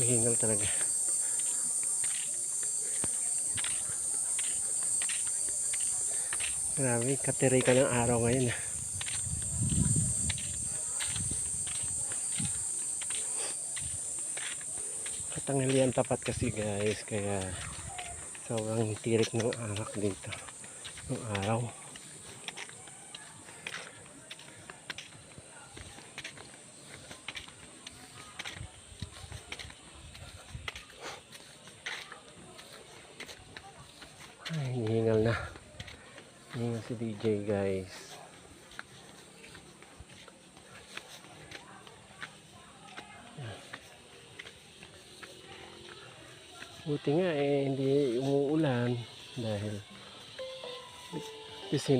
Hingal talaga. Grabe, katirikan ng araw ngayon. Katanghalian tapat kasi guys, kaya sobrang tirik ng arak dito ng araw. Ay, hingal na. Hingal si DJ guys. Buti nga hindi umuulan dahil